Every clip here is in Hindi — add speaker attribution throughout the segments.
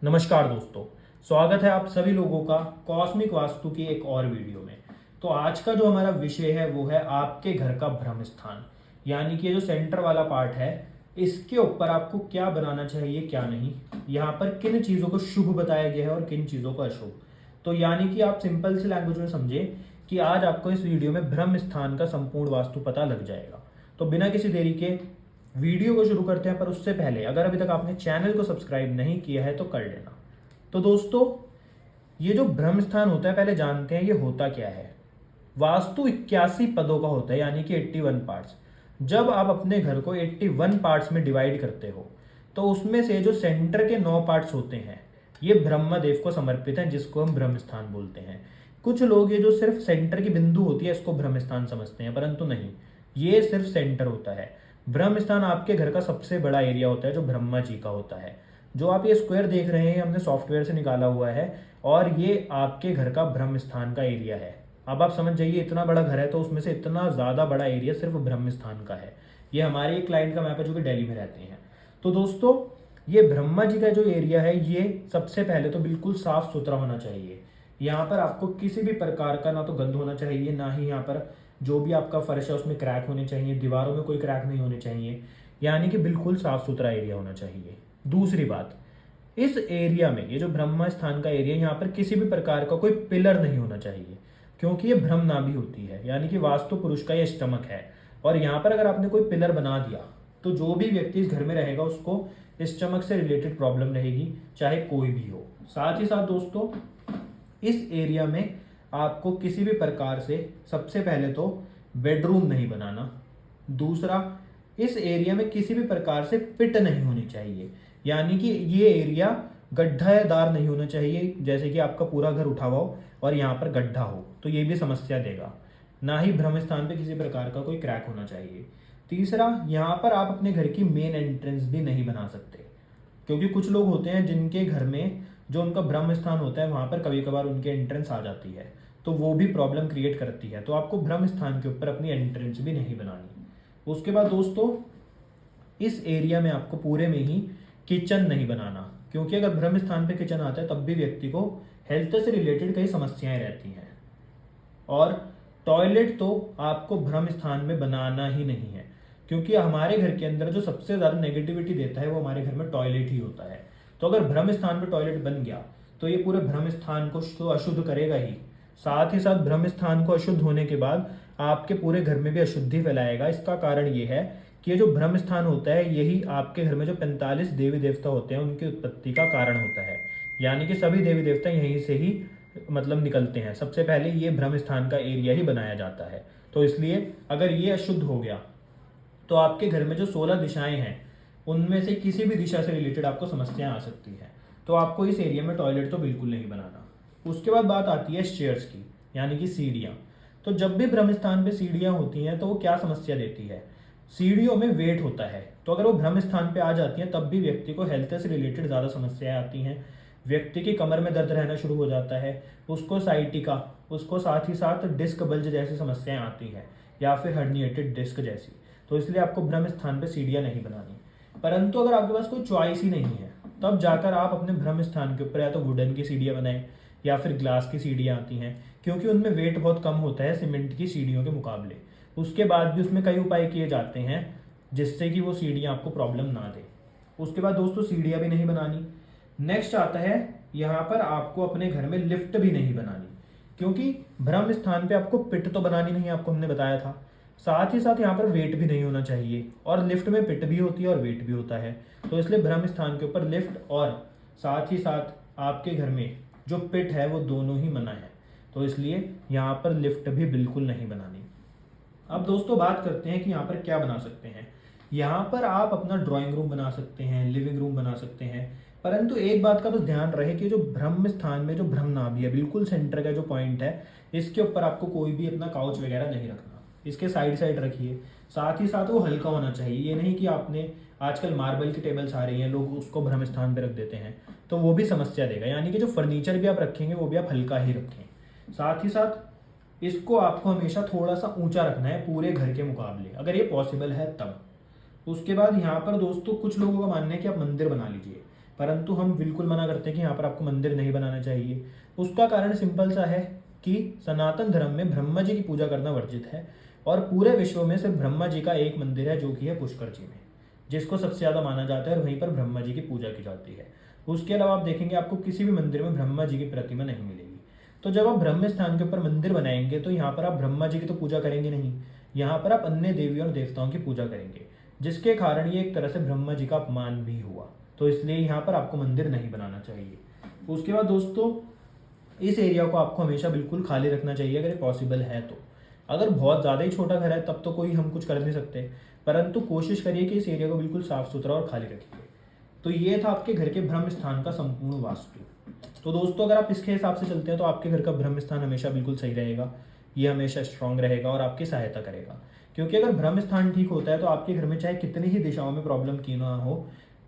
Speaker 1: नमस्कार दोस्तों। स्वागत है आप सभी लोगों का कॉस्मिक वास्तु की एक और वीडियो में। तो आज का जो हमारा विषय है वो है आपके घर का ब्रह्म स्थान, यानी कि ये जो सेंटर वाला पार्ट है इसके ऊपर आपको क्या बनाना चाहिए क्या नहीं, यहाँ पर किन चीज़ों को शुभ बताया गया है और किन चीज़ों को अशुभ। तो यानी कि आप सिंपल सी लैंग्वेज में समझे कि आज आपको इस वीडियो में ब्रह्म स्थान का संपूर्ण वास्तु पता लग जाएगा। तो बिना किसी देरी के वीडियो को शुरू करते हैं, पर उससे पहले अगर अभी तक आपने चैनल को सब्सक्राइब नहीं किया है तो कर लेना। तो दोस्तों, ये जो ब्रह्म स्थान होता है पहले जानते हैं ये होता क्या है। वास्तु 81 पदों का होता है, यानी कि 81 पार्ट्स। जब आप अपने घर को 81 पार्ट्स में डिवाइड करते हो तो उसमें से जो सेंटर के 9 पार्ट्स होते हैं ये ब्रह्मदेव को समर्पित हैं, जिसको हम ब्रह्म स्थान बोलते हैं। कुछ लोग ये जो सिर्फ सेंटर की बिंदु होती है इसको ब्रह्म स्थान समझते हैं, परंतु नहीं, ये सिर्फ सेंटर होता है। ब्रह्म स्थान आपके घर का सबसे बड़ा एरिया होता है जो ब्रह्मा जी का होता है। जो आप ये स्क्वायर देख रहे हैं हमने सॉफ्टवेयर से निकाला हुआ है और ये आपके घर का ब्रह्म स्थान का एरिया है। अब आप समझ जाइए, इतना बड़ा घर है तो उसमें से इतना ज़्यादा बड़ा एरिया सिर्फ ब्रह्म स्थान का है। ये हमारे एक क्लाइंट का मैप है जो कि दिल्ली में रहते हैं। तो दोस्तों, ये ब्रह्मा जी का जो एरिया है ये सबसे पहले तो बिल्कुल साफ सुथरा होना चाहिए। यहाँ पर आपको किसी भी प्रकार का ना तो गंद होना चाहिए, ना ही यहाँ पर जो भी आपका फर्श है उसमें क्रैक होने चाहिए, दीवारों में कोई क्रैक नहीं होने चाहिए, यानी कि बिल्कुल साफ सुथरा एरिया होना चाहिए। दूसरी बात, इस एरिया में ये जो ब्रह्म स्थान का एरिया, यहाँ पर किसी भी प्रकार का कोई पिलर नहीं होना चाहिए, क्योंकि ये ब्रह्म नाभि होती है, यानी कि वास्तु पुरुष का ये स्टमक है। और यहाँ पर अगर आपने कोई पिलर बना दिया तो जो भी व्यक्ति इस घर में रहेगा उसको स्टमक से रिलेटेड प्रॉब्लम रहेगी, चाहे कोई भी हो। साथ ही साथ दोस्तों, इस एरिया में आपको किसी भी प्रकार से सबसे पहले तो बेडरूम नहीं बनाना। दूसरा, इस एरिया में किसी भी प्रकार से पिट नहीं होनी चाहिए, यानी कि ये एरिया गड्ढादार नहीं होना चाहिए, जैसे कि आपका पूरा घर उठा हुआ हो और यहाँ पर गड्ढा हो तो ये भी समस्या देगा। ना ही ब्रह्म स्थान पे किसी प्रकार का कोई क्रैक होना चाहिए। तीसरा, यहाँ पर आप अपने घर की मेन एंट्रेंस भी नहीं बना सकते, क्योंकि कुछ लोग होते हैं जिनके घर में जो उनका ब्रह्म स्थान होता है वहाँ पर कभी कभार उनकी एंट्रेंस आ जाती है, तो वो भी प्रॉब्लम क्रिएट करती है। तो आपको ब्रह्म स्थान के ऊपर अपनी एंट्रेंस भी नहीं बनानी। उसके बाद दोस्तों, इस एरिया में आपको पूरे में ही किचन नहीं बनाना, क्योंकि अगर ब्रह्म स्थान पे किचन आता है तब भी व्यक्ति को हेल्थ से रिलेटेड कई समस्याएं रहती हैं। और टॉयलेट तो आपको ब्रह्म स्थान में बनाना ही नहीं है, क्योंकि हमारे घर के अंदर जो सबसे ज़्यादा नेगेटिविटी देता है वो हमारे घर में टॉयलेट ही होता है। तो अगर ब्रह्म स्थान पे टॉयलेट बन गया तो ये पूरे ब्रह्म स्थान को तो अशुद्ध करेगा ही, साथ ही साथ ब्रह्म स्थान को अशुद्ध होने के बाद आपके पूरे घर में भी अशुद्धि फैलाएगा। इसका कारण ये है कि ये जो ब्रह्म स्थान होता है यही आपके घर में जो 45 देवी देवता होते हैं उनकी उत्पत्ति का कारण होता है, यानी कि सभी देवी देवता यहीं से ही मतलब निकलते हैं। सबसे पहले ये ब्रह्म स्थान का एरिया ही बनाया जाता है। तो इसलिए अगर ये अशुद्ध हो गया तो आपके घर में जो 16 दिशाएं हैं उनमें से किसी भी दिशा से रिलेटेड आपको समस्याएं आ सकती हैं। तो आपको इस एरिया में टॉयलेट तो बिल्कुल नहीं बनाना। उसके बाद बात आती है स्टेयर्स की, यानी कि सीढ़ियाँ। तो जब भी ब्रह्म स्थान पे सीढ़ियाँ होती हैं तो वो क्या समस्या देती है, सीढ़ियों में वेट होता है। तो अगर वो ब्रह्म स्थान पे आ जाती हैं तब भी व्यक्ति को हेल्थ से रिलेटेड ज़्यादा समस्याएं आती हैं। व्यक्ति की कमर में दर्द रहना शुरू हो जाता है, उसको साइटिका, उसको साथ ही साथ डिस्क बल्ज जैसी समस्याएं आती हैं, या फिर हर्निएटेड डिस्क जैसी। तो इसलिए आपको ब्रह्म स्थान पे सीढ़ियाँ नहीं बनानी। परंतु अगर आपके पास कोई चॉइस ही नहीं है तब जाकर आप अपने ब्रह्म स्थान के ऊपर या तो वुडन की सीढ़ियाँ बनाएं या फिर ग्लास की सीढ़ियाँ आती हैं, क्योंकि उनमें वेट बहुत कम होता है सीमेंट की सीढ़ियों के मुकाबले। उसके बाद भी उसमें कई उपाय किए जाते हैं जिससे कि वो सीढ़ियाँ आपको प्रॉब्लम ना दे। उसके बाद दोस्तों, सीढ़ियाँ भी नहीं बनानी। नेक्स्ट आता है, यहाँ पर आपको अपने घर में लिफ्ट भी नहीं बनानी, क्योंकि ब्रह्म स्थान पे आपको पिट तो बनानी नहीं है, आपको हमने बताया था। साथ ही साथ यहाँ पर वेट भी नहीं होना चाहिए, और लिफ्ट में पिट भी होती है और वेट भी होता है। तो इसलिए ब्रह्म स्थान के ऊपर लिफ्ट और साथ ही साथ आपके घर में जो पिट है वो दोनों ही मना है। तो इसलिए यहाँ पर लिफ्ट भी बिल्कुल नहीं बनानी। अब दोस्तों बात करते हैं कि यहाँ पर क्या बना सकते हैं। यहाँ पर आप अपना ड्राइंग रूम बना सकते हैं, लिविंग रूम बना सकते हैं, परंतु एक बात का बस ध्यान रहे कि जो ब्रह्म स्थान में जो ब्रह्म नाभि है बिल्कुल सेंटर का जो पॉइंट है, इसके ऊपर आपको कोई भी अपना काउच वगैरह नहीं रखना। इसके साइड साइड रखिए। साथ ही साथ वो हल्का होना चाहिए, ये नहीं कि आपने आजकल मार्बल की टेबल्स आ रही हैं, लोग उसको ब्रह्म स्थान पर रख देते हैं, तो वो भी समस्या देगा। यानी कि जो फर्नीचर भी आप रखेंगे वो भी आप हल्का ही रखें। साथ ही साथ इसको आपको हमेशा थोड़ा सा ऊंचा रखना है पूरे घर के मुकाबले, अगर ये पॉसिबल है तब। उसके बाद यहाँ पर दोस्तों कुछ लोगों का मानना है कि आप मंदिर बना लीजिए। परंतु हम बिल्कुल मना करते हैं कि यहाँ पर आपको मंदिर नहीं बनाना चाहिए। उसका कारण सिंपल सा है कि सनातन धर्म में ब्रह्मा जी की पूजा करना वर्जित है और पूरे विश्व में सिर्फ ब्रह्मा जी का एक मंदिर है जो कि है पुष्कर जी में, जिसको सबसे ज़्यादा माना जाता है और वहीं पर ब्रह्मा जी की पूजा की जाती है। उसके अलावा आप देखेंगे आपको किसी भी मंदिर में ब्रह्मा जी की प्रतिमा नहीं मिलेगी। तो जब आप ब्रह्म स्थान के ऊपर मंदिर बनाएंगे तो यहाँ पर आप ब्रह्मा जी की तो पूजा करेंगे नहीं, यहाँ पर आप अन्य देवियों और देवताओं की पूजा करेंगे, जिसके कारण ये एक तरह से ब्रह्मा जी का अपमान भी हुआ। तो इसलिए यहाँ पर आपको मंदिर नहीं बनाना चाहिए। उसके बाद दोस्तों, इस एरिया को आपको हमेशा बिल्कुल खाली रखना चाहिए अगर ये पॉसिबल है तो। अगर बहुत ज़्यादा ही छोटा घर है तब तो कोई हम कुछ कर नहीं सकते, परंतु कोशिश करिए कि इस एरिया को बिल्कुल साफ सुथरा और खाली रखिए। तो ये था आपके घर के ब्रह्म स्थान का संपूर्ण वास्तु। तो दोस्तों, अगर आप इसके हिसाब से चलते हैं तो आपके घर का ब्रह्म स्थान हमेशा बिल्कुल सही रहेगा, ये हमेशा स्ट्रांग रहेगा और आपकी सहायता करेगा। क्योंकि अगर ब्रह्म स्थान ठीक होता है तो आपके घर में चाहे कितनी ही दिशाओं में प्रॉब्लम क्यों ना हो,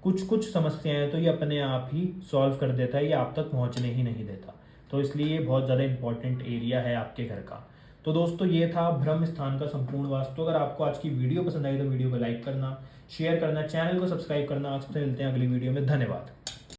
Speaker 1: कुछ कुछ समस्याएं तो ये अपने आप ही सॉल्व कर देता है, ये आप तक पहुंचने ही नहीं देता। तो इसलिए ये बहुत ज़्यादा इंपॉर्टेंट एरिया है आपके घर का। तो दोस्तों, ये था ब्रह्म स्थान का संपूर्ण वास्तु। अगर आपको आज की वीडियो पसंद आई तो वीडियो को लाइक करना, शेयर करना, चैनल को सब्सक्राइब करना। आपसे मिलते हैं अगली वीडियो में। धन्यवाद।